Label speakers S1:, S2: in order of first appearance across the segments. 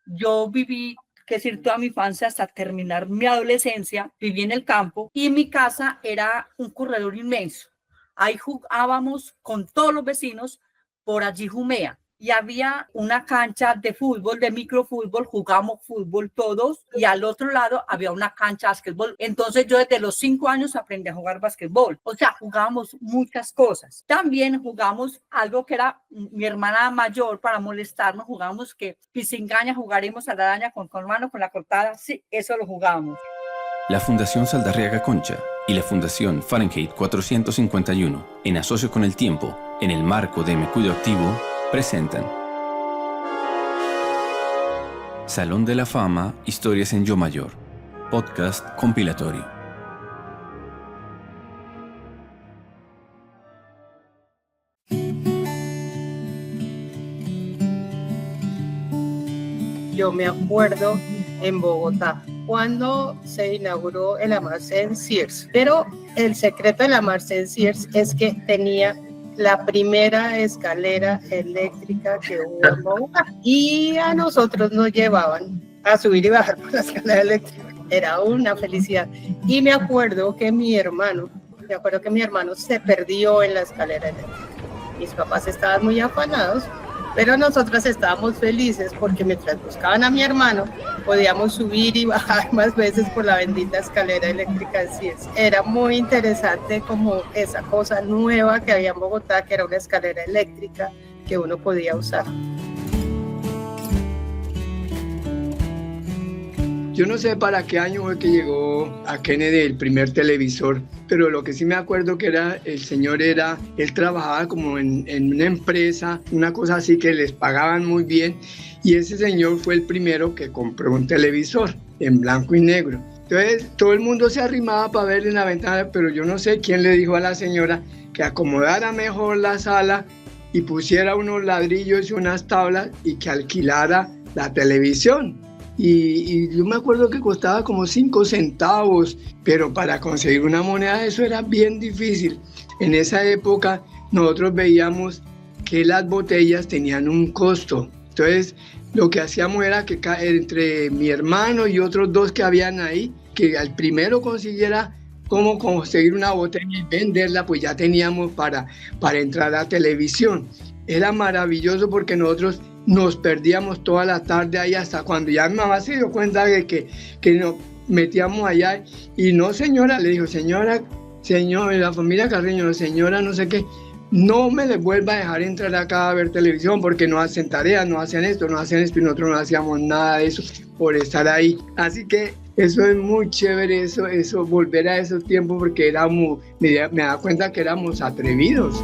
S1: yo viví, que decir, toda mi infancia hasta terminar mi adolescencia, viví en el campo y mi casa era un corredor inmenso. Ahí jugábamos con todos los vecinos, por allí Jumea. Y había una cancha de fútbol, de microfútbol, jugábamos fútbol todos, y al otro lado había una cancha de básquetbol. Entonces yo desde los 5 años aprendí a jugar básquetbol. O sea, jugábamos muchas cosas. También jugamos algo que era mi hermana mayor, para molestarnos, jugábamos que pisingaña, jugaremos a la araña con tu hermano, con la cortada. Sí, eso lo jugábamos.
S2: La Fundación Saldarriaga Concha y la Fundación Fahrenheit 451, en asocio con El Tiempo, en el marco de Me Cuido Activo, presentan Salón de la Fama, Historias en Yo Mayor, podcast compilatorio.
S3: Yo me acuerdo en Bogotá cuando se inauguró el almacén Sears, pero el secreto del almacén Sears es que tenía la primera escalera eléctrica que hubo en Bogotá, y a nosotros nos llevaban a subir y bajar por la escalera eléctrica. Era una felicidad. Y me acuerdo que mi hermano se perdió en la escalera eléctrica. Mis papás estaban muy afanados, pero nosotras estábamos felices porque mientras buscaban a mi hermano, podíamos subir y bajar más veces por la bendita escalera eléctrica de Sears. Era muy interesante como esa cosa nueva que había en Bogotá, que era una escalera eléctrica que uno podía usar.
S4: Yo no sé para qué año fue que llegó a Kennedy el primer televisor, pero lo que sí me acuerdo que él trabajaba como en una empresa, una cosa así que les pagaban muy bien, y ese señor fue el primero que compró un televisor en blanco y negro. Entonces todo el mundo se arrimaba para ver en la ventana, pero yo no sé quién le dijo a la señora que acomodara mejor la sala y pusiera unos ladrillos y unas tablas y que alquilara la televisión. Y yo me acuerdo que costaba como 5 centavos, pero para conseguir una moneda de eso era bien difícil. En esa época nosotros veíamos que las botellas tenían un costo. Entonces lo que hacíamos era que entre mi hermano y otros 2 que habían ahí, que al primero consiguiera cómo conseguir una botella y venderla, pues ya teníamos para entrar a televisión. Era maravilloso porque nosotros nos perdíamos toda la tarde ahí hasta cuando ya mi mamá se dio cuenta de que nos metíamos allá. Y no, señora, le dijo, señora, la familia Carreño, señora, no sé qué, no me les vuelva a dejar entrar acá a ver televisión porque no hacen tareas, no hacen esto, y nosotros no hacíamos nada de eso por estar ahí. Así que eso es muy chévere, eso volver a esos tiempos, porque me da cuenta que éramos atrevidos.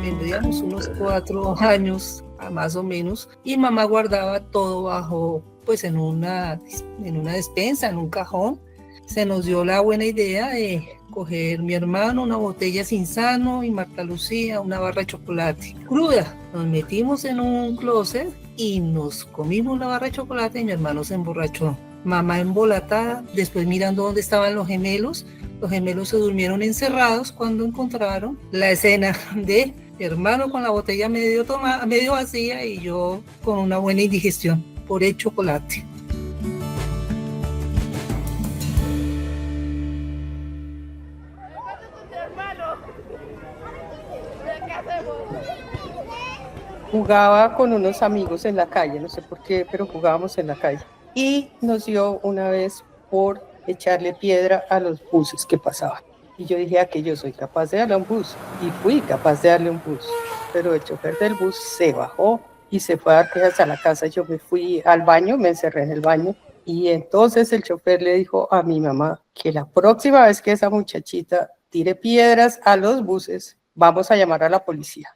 S5: Tendríamos unos 4 años más o menos, y mamá guardaba todo bajo, pues en una despensa, en un cajón. Se nos dio la buena idea de coger mi hermano una botella Cinzano y Marta Lucía una barra de chocolate cruda. Nos metimos en un closet y nos comimos la barra de chocolate y mi hermano se emborrachó. Mamá embolatada, después mirando dónde estaban los gemelos. Los gemelos se durmieron encerrados cuando encontraron la escena de mi hermano con la botella medio vacía y yo con una buena indigestión por el chocolate.
S3: Jugaba con unos amigos en la calle, no sé por qué, pero jugábamos en la calle. Y nos dio una vez por echarle piedra a los buses que pasaban. Y yo dije que yo soy capaz de darle a un bus. Y fui capaz de darle un bus. Pero el chofer del bus se bajó y se fue a dar quejas a la casa. Yo me fui al baño, me encerré en el baño. Y entonces el chofer le dijo a mi mamá que la próxima vez que esa muchachita tire piedras a los buses, vamos a llamar a la policía.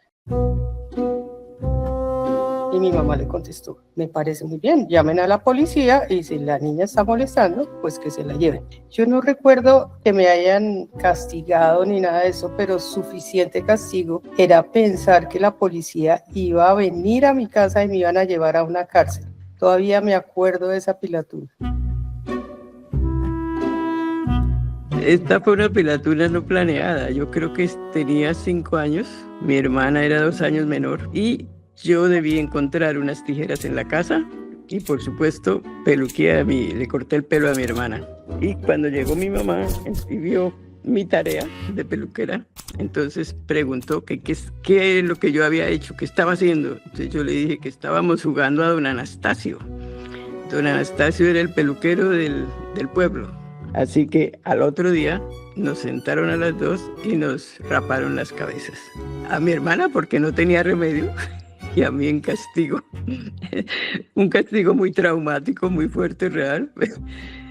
S3: Y mi mamá le contestó, me parece muy bien, llamen a la policía y si la niña está molestando, pues que se la lleven. Yo no recuerdo que me hayan castigado ni nada de eso, pero suficiente castigo era pensar que la policía iba a venir a mi casa y me iban a llevar a una cárcel. Todavía me acuerdo de esa pilatura.
S6: Esta fue una pilatura no planeada. Yo creo que tenía 5 años, mi hermana era 2 años menor y yo debí encontrar unas tijeras en la casa y por supuesto le corté el pelo a mi hermana. Y cuando llegó mi mamá y vio mi tarea de peluquera, entonces preguntó qué es lo que yo había hecho, qué estaba haciendo. Entonces yo le dije que estábamos jugando a don Anastasio. Don Anastasio era el peluquero del pueblo. Así que al otro día nos sentaron a las dos y nos raparon las cabezas. A mi hermana porque no tenía remedio y a mí en castigo. Un castigo muy traumático, muy fuerte, real.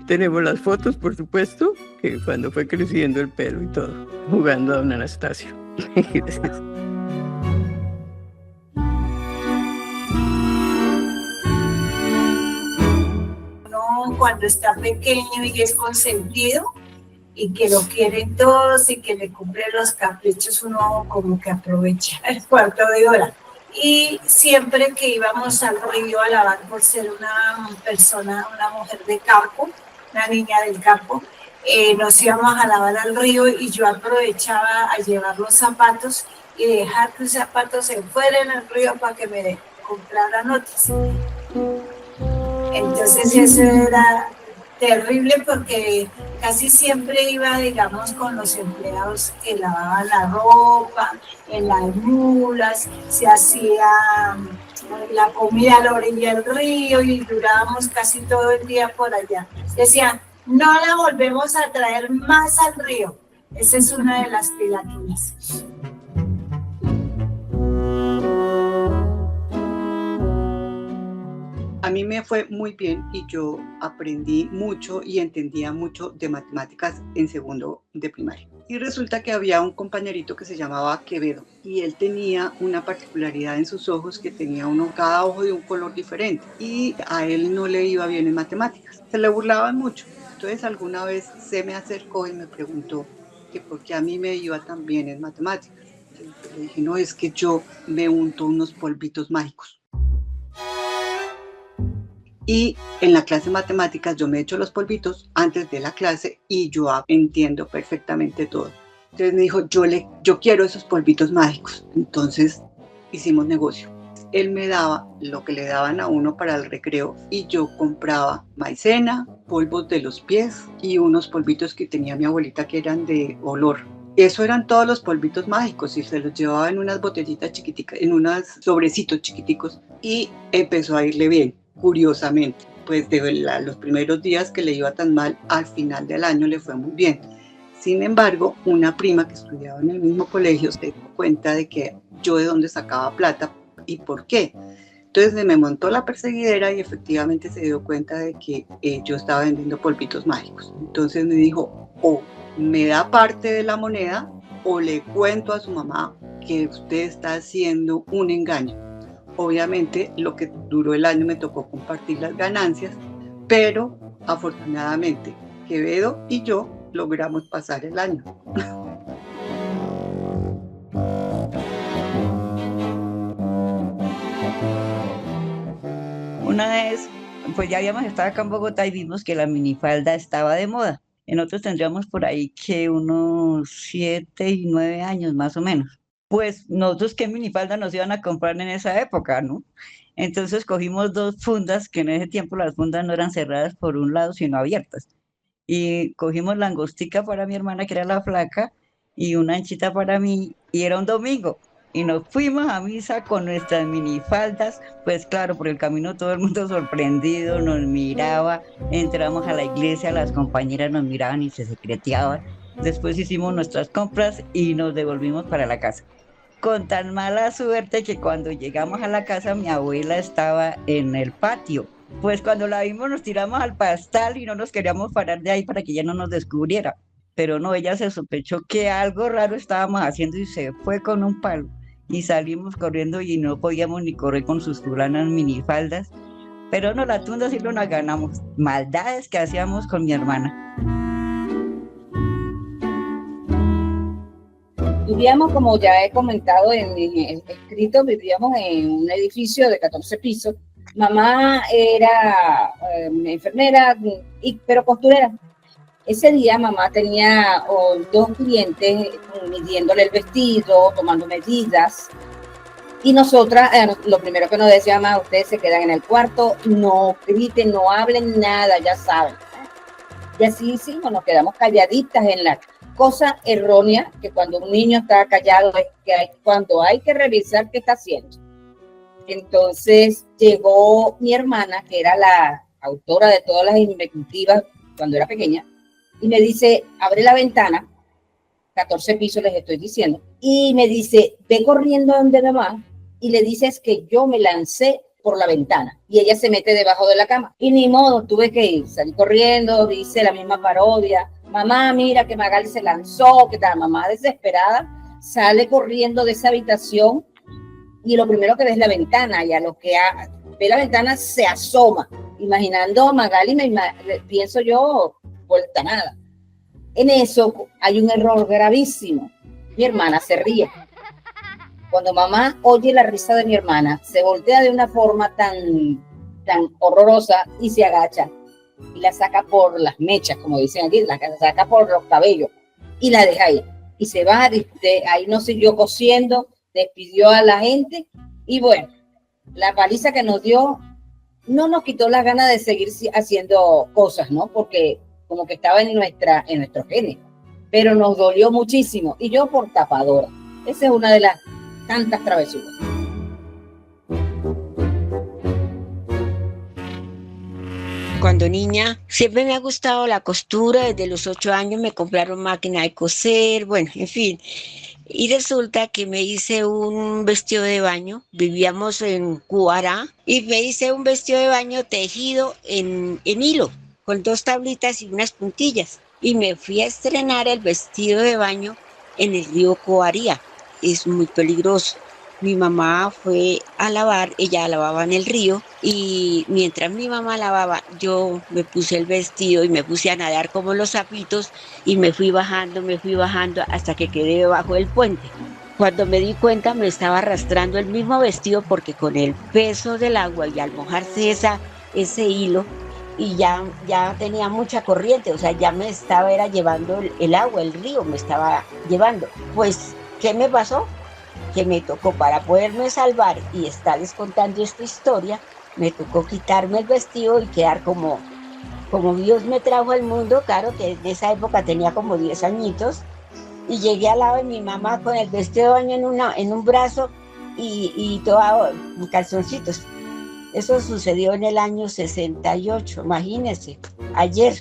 S6: Tenemos las fotos, por supuesto, que cuando fue creciendo el pelo y todo, jugando a don Anastasio.
S7: Uno cuando está pequeño y es consentido y que lo quieren todos y que le cumplen los caprichos, uno como que aprovecha el cuarto de hora. Y siempre que íbamos al río a lavar, por ser una mujer de campo, una niña del campo, nos íbamos a lavar al río y yo aprovechaba a llevar los zapatos y dejar que los zapatos se fueran al río para que me compraran otros. Entonces eso era terrible porque casi siempre iba, digamos, con los empleados que lavaban la ropa, en las mulas, se hacía la comida a la orilla del río y durábamos casi todo el día por allá. Decían, no la volvemos a traer más al río. Esa es una de las pilaturas.
S8: A mí me fue muy bien y yo aprendí mucho y entendía mucho de matemáticas en segundo de primaria. Y resulta que había un compañerito que se llamaba Quevedo y él tenía una particularidad en sus ojos que tenía cada ojo de un color diferente y a él no le iba bien en matemáticas. Se le burlaban mucho. Entonces alguna vez se me acercó y me preguntó que por qué a mí me iba tan bien en matemáticas. Entonces le dije, no, es que yo me unto unos polvitos mágicos. Y en la clase de matemáticas yo me echo los polvitos antes de la clase y yo entiendo perfectamente todo. Entonces me dijo, yo quiero esos polvitos mágicos. Entonces hicimos negocio. Él me daba lo que le daban a uno para el recreo y yo compraba maicena, polvos de los pies y unos polvitos que tenía mi abuelita que eran de olor. Eso eran todos los polvitos mágicos y se los llevaba en unas botellitas chiquiticas, en unos sobrecitos chiquiticos y empezó a irle bien. Curiosamente, pues los primeros días que le iba tan mal, al final del año le fue muy bien. Sin embargo, una prima que estudiaba en el mismo colegio se dio cuenta de que yo de dónde sacaba plata y por qué. Entonces me montó la perseguidera y efectivamente se dio cuenta de que yo estaba vendiendo polvitos mágicos. Entonces me dijo, o me da parte de la moneda o le cuento a su mamá que usted está haciendo un engaño. Obviamente, lo que duró el año me tocó compartir las ganancias, pero afortunadamente Quevedo y yo logramos pasar el año.
S9: Una vez, pues ya habíamos estado acá en Bogotá y vimos que la minifalda estaba de moda. Nosotros tendríamos por ahí que unos 7 y 9 años más o menos. Pues nosotros qué minifalda nos iban a comprar en esa época, ¿no? Entonces cogimos 2 fundas, que en ese tiempo las fundas no eran cerradas por un lado, sino abiertas. Y cogimos la angostica para mi hermana, que era la flaca, y una anchita para mí, y era un domingo. Y nos fuimos a misa con nuestras minifaldas, pues claro, por el camino todo el mundo sorprendido, nos miraba, entramos a la iglesia, las compañeras nos miraban y se secreteaban. Después hicimos nuestras compras y nos devolvimos para la casa. Con tan mala suerte que cuando llegamos a la casa mi abuela estaba en el patio. Pues cuando la vimos nos tiramos al pastal y no nos queríamos parar de ahí para que ella no nos descubriera. Pero no, ella se sospechó que algo raro estábamos haciendo y se fue con un palo. Y salimos corriendo y no podíamos ni correr con sus fulanas minifaldas. Pero no, la tunda sí lo nos ganamos. Maldades que hacíamos con mi hermana.
S10: Vivíamos, como ya he comentado en el escrito, vivíamos en un edificio de 14 pisos. Mamá era enfermera, pero costurera. Ese día mamá tenía 2 clientes midiéndole el vestido, tomando medidas. Y nosotras, lo primero que nos decía mamá, ustedes se quedan en el cuarto, no griten, no hablen nada, ya saben. Y así hicimos, nos quedamos calladitas en la cosa errónea, que cuando un niño está callado es que cuando hay que revisar qué está haciendo. Entonces llegó mi hermana, que era la autora de todas las inventivas cuando era pequeña, y me dice, abre la ventana, 14 pisos les estoy diciendo, y me dice, ve corriendo donde mamá, y le dices que yo me lancé por la ventana, y ella se mete debajo de la cama, y ni modo, tuve que ir, salí corriendo, dice la misma parodia, mamá, mira que Magali se lanzó, que la mamá desesperada sale corriendo de esa habitación, y lo primero que ve es la ventana, y a lo que ve la ventana se asoma, imaginando a Magali, pienso yo, vuelta nada. En eso hay un error gravísimo. Mi hermana se ríe. Cuando mamá oye la risa de mi hermana, se voltea de una forma tan horrorosa y se agacha y la saca por las mechas, como dicen aquí, la saca por los cabellos y la deja ahí. Y se va, ahí no siguió cosiendo, despidió a la gente y bueno, la paliza que nos dio no nos quitó las ganas de seguir haciendo cosas, ¿no? Porque como que estaba en nuestro genes, pero nos dolió muchísimo y yo por tapadora. Esa es una de las tantas travesuras.
S11: Cuando niña siempre me ha gustado la costura, desde los 8 años me compraron máquina de coser, bueno, en fin. Y resulta que me hice un vestido de baño, vivíamos en Cuará, y me hice un vestido de baño tejido en hilo, con 2 tablitas y unas puntillas. Y me fui a estrenar el vestido de baño en el río Coaría. Es muy peligroso. Mi mamá fue a lavar, ella lavaba en el río, y mientras mi mamá lavaba, yo me puse el vestido y me puse a nadar como los sapitos y me fui bajando hasta que quedé debajo del puente. Cuando me di cuenta me estaba arrastrando el mismo vestido porque con el peso del agua y al mojarse ese hilo, y ya tenía mucha corriente, o sea, ya me estaba llevando el agua, el río me estaba llevando. Pues, ¿qué me pasó? Que me tocó, para poderme salvar y estarles contando esta historia, me tocó quitarme el vestido y quedar como Dios me trajo al mundo. Claro que en esa época tenía como 10 añitos, y llegué al lado de mi mamá con el vestido de baño en un brazo y todo en calzoncitos. Eso sucedió en el año 68, imagínense, ayer.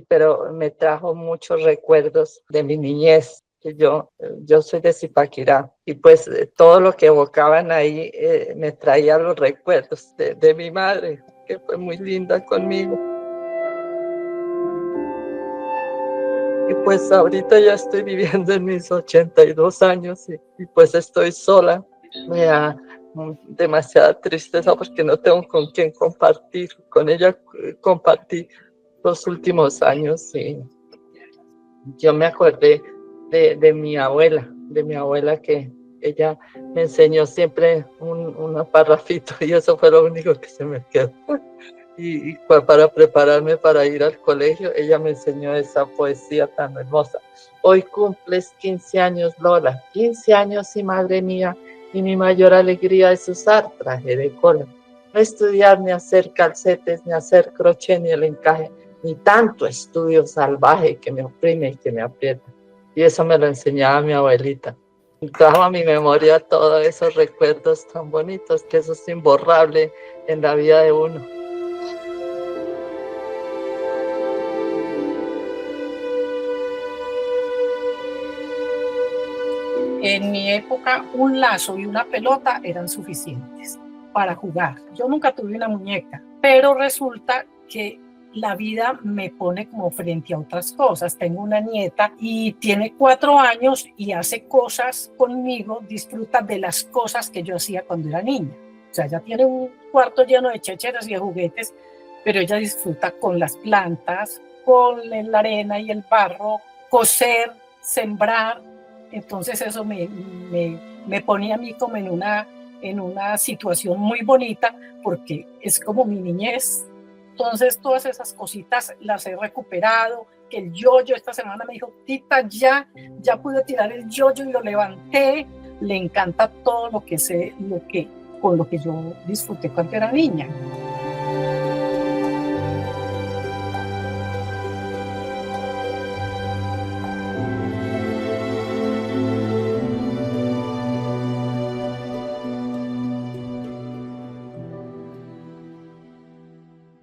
S5: Pero me trajo muchos recuerdos de mi niñez, que yo soy de Zipaquirá, y pues todo lo que evocaban ahí me traía los recuerdos de mi madre, que fue muy linda conmigo. Y pues ahorita ya estoy viviendo en mis 82 años y pues estoy sola. Me da demasiada tristeza porque no tengo con quién compartir. Con ella compartí los últimos años, y yo me acordé de mi abuela, que ella me enseñó siempre un parrafito, y eso fue lo único que se me quedó. Y para prepararme para ir al colegio, ella me enseñó esa poesía tan hermosa. Hoy cumples 15 años, Lola, 15 años, sí, madre mía, y mi mayor alegría es usar traje de cola. No estudiar, ni hacer calcetes, ni hacer crochet, ni el encaje, ni tanto estudio salvaje que me oprime y que me aprieta. Y eso me lo enseñaba mi abuelita. Y trajo a mi memoria todos esos recuerdos tan bonitos, que eso es imborrable en la vida de uno.
S12: En mi época, un lazo y una pelota eran suficientes para jugar. Yo nunca tuve una muñeca, pero resulta que la vida me pone como frente a otras cosas. Tengo una nieta y tiene 4 años y hace cosas conmigo, disfruta de las cosas que yo hacía cuando era niña. O sea, ella tiene un cuarto lleno de checheras y de juguetes, pero ella disfruta con las plantas, con la arena y el barro, coser, sembrar. Entonces eso me ponía a mí como en una situación muy bonita, porque es como mi niñez. Entonces todas esas cositas las he recuperado, que el yoyo, esta semana me dijo, tita, ya pude tirar el yoyo y lo levanté. Le encanta todo lo que sé, con lo que yo disfruté cuando era niña.